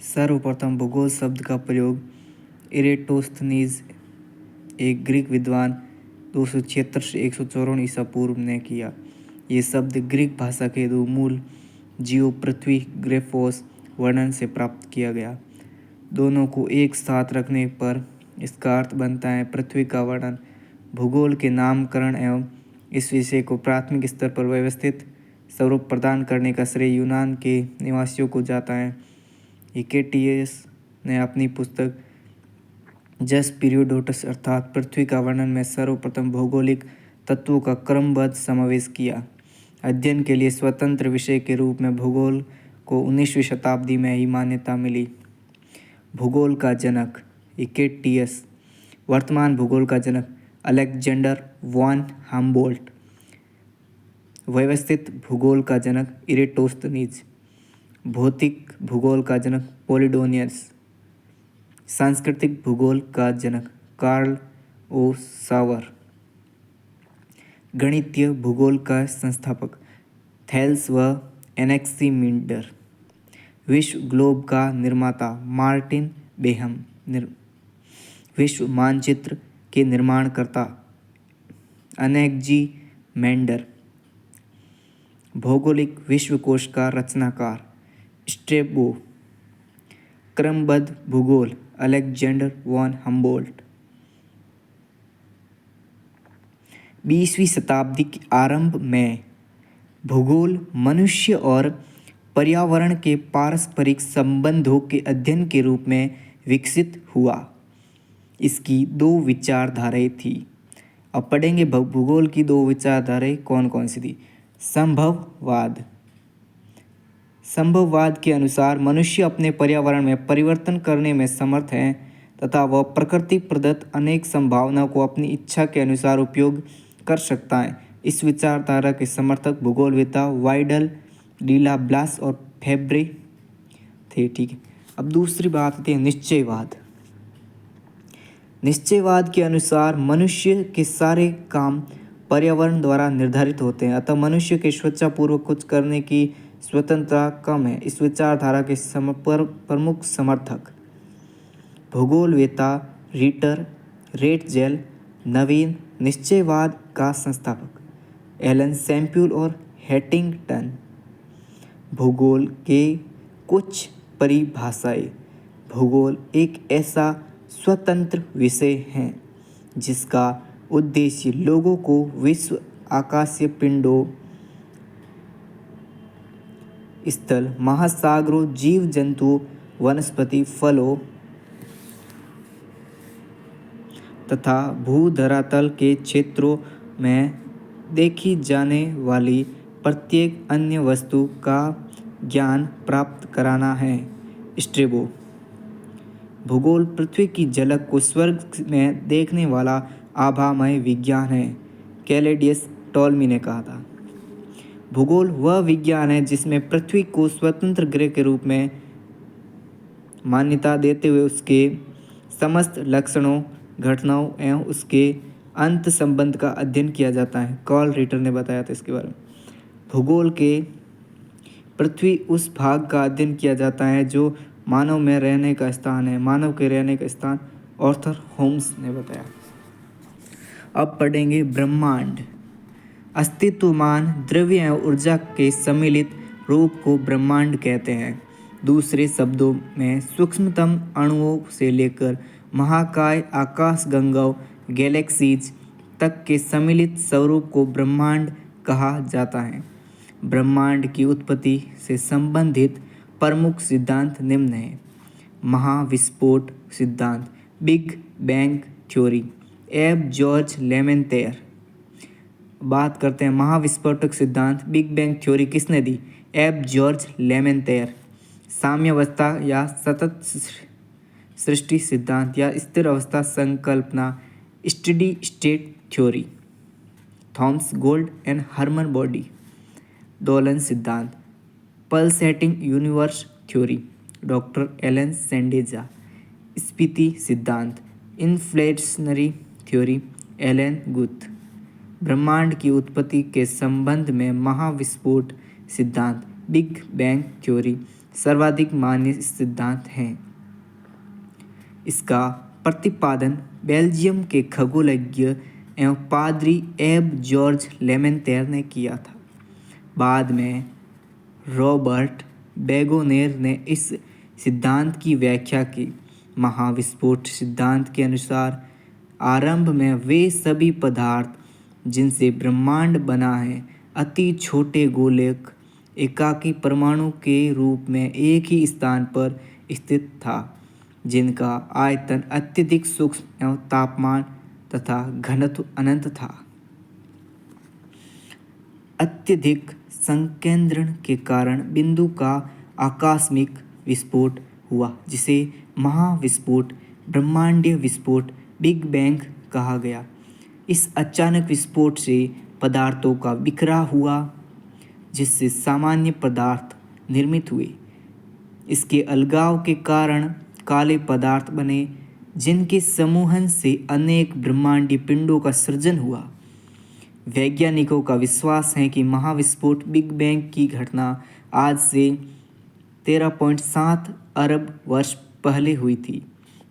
सर्वप्रथम भूगोल शब्द का प्रयोग इरेटोस्थनीज, एक ग्रीक विद्वान 276 से 154 ईसा पूर्व ने किया। ये शब्द ग्रीक भाषा के दो मूल जियो पृथ्वी ग्रेफोस वर्णन से प्राप्त किया गया। दोनों को एक साथ रखने पर इसका अर्थ बनता है पृथ्वी का वर्णन। भूगोल के नामकरण एवं इस विषय को प्राथमिक स्तर पर व्यवस्थित स्वरूप प्रदान करने का श्रेय यूनान के निवासियों को जाता है। हिकेटियस ने अपनी पुस्तक जस पीरियोडोटस अर्थात पृथ्वी का वर्णन में सर्वप्रथम भौगोलिक तत्वों का क्रमबद्ध समावेश किया। अध्ययन के लिए स्वतंत्र विषय के रूप में भूगोल को 19वीं शताब्दी में ही मान्यता मिली। भूगोल का जनक हिकेटियस। वर्तमान भूगोल का जनक अलेक्जेंडर वॉन हम्बोल्ट। व्यवस्थित भूगोल का जनक इरेटोस्थनीज। भौतिक भूगोल का जनक पोलिडोनियस। सांस्कृतिक भूगोल का जनक कार्ल ओ सावर। गणितीय भूगोल का संस्थापक थेल्स व एनेक्सिमिंडर। विश्व ग्लोब का निर्माता मार्टिन बेहम। विश्व मानचित्र के निर्माणकर्ता अनेक्सिमेंडर। भौगोलिक विश्वकोश का रचनाकार स्ट्रैबो। क्रमबद्ध भूगोल अलेक्जेंडर वॉन हम्बोल्ट। 20वीं शताब्दी के आरंभ में भूगोल मनुष्य और पर्यावरण के पारस्परिक संबंधों के अध्ययन के रूप में विकसित हुआ। इसकी दो विचारधाराएं थी। अब पढ़ेंगे भूगोल की दो विचारधाराएं कौन कौन सी थी। संभववाद। संभववाद के अनुसार मनुष्य अपने पर्यावरण में परिवर्तन करने में समर्थ है तथा वह प्रकृति प्रदत्त अनेक संभावनाओं को अपनी इच्छा के अनुसार उपयोग कर सकता है। इस विचारधारा के समर्थक भूगोलवेत्ता वाइडल, डीला ब्लास और फेब्रे थे। ठीक है, अब दूसरी बात आती है निश्चयवाद। निश्चयवाद के अनुसार मनुष्य के सारे काम पर्यावरण द्वारा निर्धारित होते हैं, अतः मनुष्य के स्वेच्छापूर्वक कुछ करने की स्वतंत्रता कम है। इस विचारधारा के प्रमुख समर्थक भूगोलवेत्ता रीटर रेटजेल, नवीन निश्चयवाद का संस्थापक एलन सैम्प्यूल और हैटिंगटन। भूगोल के कुछ परिभाषाएं। भूगोल एक ऐसा स्वतंत्र विषय है जिसका उद्देश्य लोगों को विश्व, आकाशीय पिंडों, स्थल, महासागरों, जीव जंतुओं, वनस्पति, फलों तथा भूधरातल के क्षेत्रों में देखी जाने वाली प्रत्येक अन्य वस्तु का ज्ञान प्राप्त कराना है। स्ट्रैबो। भूगोल पृथ्वी की झलक को स्वर्ग में देखने वाला आभामय विज्ञान है, कैलेडियस टॉलमी ने कहा था। भूगोल वह विज्ञान है जिसमें पृथ्वी को स्वतंत्र ग्रह के रूप में मान्यता देते हुए उसके समस्त लक्षणों, घटनाओं एवं उसके अंत संबंध का अध्ययन किया जाता है। कार्ल रिटर ने बताया था इसके बारे में। भूगोल के पृथ्वी उस भाग का अध्ययन किया जाता है जो मानव में रहने का स्थान है। मानव के रहने का स्थान आर्थर होम्स ने बताया। अब पढ़ेंगे ब्रह्मांड। अस्तित्वमान द्रव्य एवं ऊर्जा के सम्मिलित रूप को ब्रह्मांड कहते हैं। दूसरे शब्दों में सूक्ष्मतम अणुओं से लेकर महाकाय, आकाशगंगाओं, गैलेक्सीज तक के सम्मिलित स्वरूप को ब्रह्मांड कहा जाता है। ब्रह्मांड की उत्पत्ति से संबंधित प्रमुख सिद्धांत निम्न हैं। महाविस्फोट सिद्धांत, बिग बैंग थ्योरी, एब जॉर्ज लेमेंतेयर। बात करते हैं महाविस्फोटक सिद्धांत, बिग बैंग थ्योरी किसने दी? एब जॉर्ज लेमेंतेयर। साम्यावस्था या सतत सृष्टि सिद्धांत या स्थिर अवस्था संकल्पना, steady state theory, Thomas Gold and Hermann Bondi. दोलन सिद्धांत, pulsating universe theory, doctor Allan Sandage. स्फीति सिद्धांत, इन्फ्लेशनरी थ्योरी, एलन गुथ। ब्रह्मांड की उत्पत्ति के संबंध में महाविस्फोट सिद्धांत, बिग बैंग थ्योरी सर्वाधिक मान्य सिद्धांत है। इसका प्रतिपादन बेल्जियम के खगोलज्ञ एवं पादरी एब जॉर्ज लेमेंतेर ने किया था। बाद में रॉबर्ट बेगोनेर ने इस सिद्धांत की व्याख्या की। महाविस्फोट सिद्धांत के अनुसार आरंभ में वे सभी पदार्थ जिनसे ब्रह्मांड बना है अति छोटे गोलक एकाकी परमाणु के रूप में एक ही स्थान पर स्थित था, जिनका आयतन अत्यधिक सूक्ष्म एवं तापमान तथा घनत्व अनंत था। अत्यधिक संकेंद्रण के कारण बिंदु का आकस्मिक विस्फोट हुआ, जिसे महाविस्फोट, ब्रह्मांडीय विस्फोट, बिग बैंग कहा गया। इस अचानक विस्फोट से पदार्थों का बिखराव हुआ, जिससे सामान्य पदार्थ निर्मित हुए। इसके अलगाव के कारण काले पदार्थ बने, जिनके समूहन से अनेक ब्रह्मांडीय पिंडों का सृजन हुआ। वैज्ञानिकों का विश्वास है कि महाविस्फोट बिग बैंग की घटना आज से 13.7 अरब वर्ष पहले हुई थी।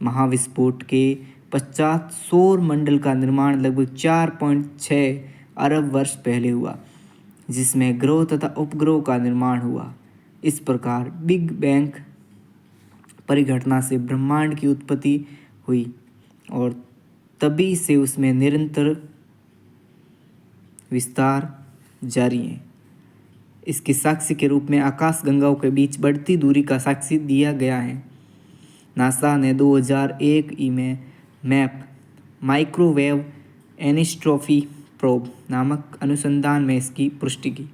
महाविस्फोट के पश्चात सौर मंडल का निर्माण लगभग 4.6 अरब वर्ष पहले हुआ, जिसमें ग्रह तथा उपग्रहों का निर्माण हुआ। इस प्रकार बिग बैंग परिघटना से ब्रह्मांड की उत्पत्ति हुई और तभी से उसमें निरंतर विस्तार जारी है। इसके साक्षी के रूप में आकाशगंगाओं के बीच बढ़ती दूरी का साक्षी दिया गया है। नासा ने 2001 में मैप माइक्रोवेव एनिस्ट्रॉफी प्रोब नामक अनुसंधान में इसकी पुष्टि की।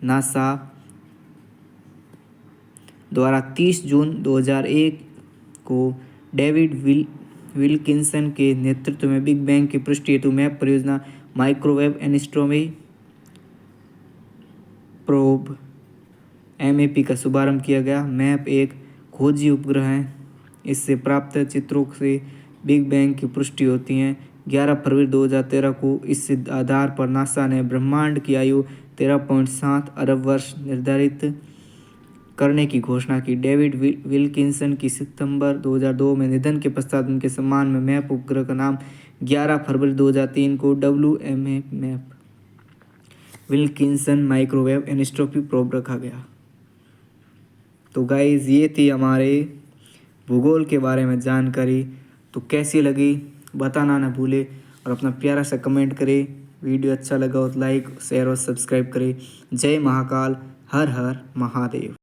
नासा द्वारा 30 जून 2001 को डेविड विल्किंसन के नेतृत्व में बिग बैंग की पुष्टि हेतु मैप परियोजना माइक्रोवेव एनिस्ट्रॉफी प्रोब MAP का शुभारंभ किया गया। मैप एक खोजी उपग्रह है। इससे प्राप्त चित्रों से बिग बैंग की पुष्टि होती है। 11 फरवरी 2013 को इस आधार पर नासा ने ब्रह्मांड की आयु 13.7 अरब वर्ष निर्धारित करने की घोषणा की। डेविड विल्किंसन की सितंबर 2002 में निधन के पश्चात उनके सम्मान में मैप उपग्रह का नाम 11 फरवरी 2003 को WMA MAP Wilkinson microwave anisotropy probe रखा गया। तो गाइज ये थी हमारे भूगोल के बारे में जानकारी। तो कैसी लगी बताना ना भूले और अपना प्यारा सा कमेंट करें। वीडियो अच्छा लगा हो तो लाइक शेयर और सब्सक्राइब करें। जय महाकाल, हर हर महादेव।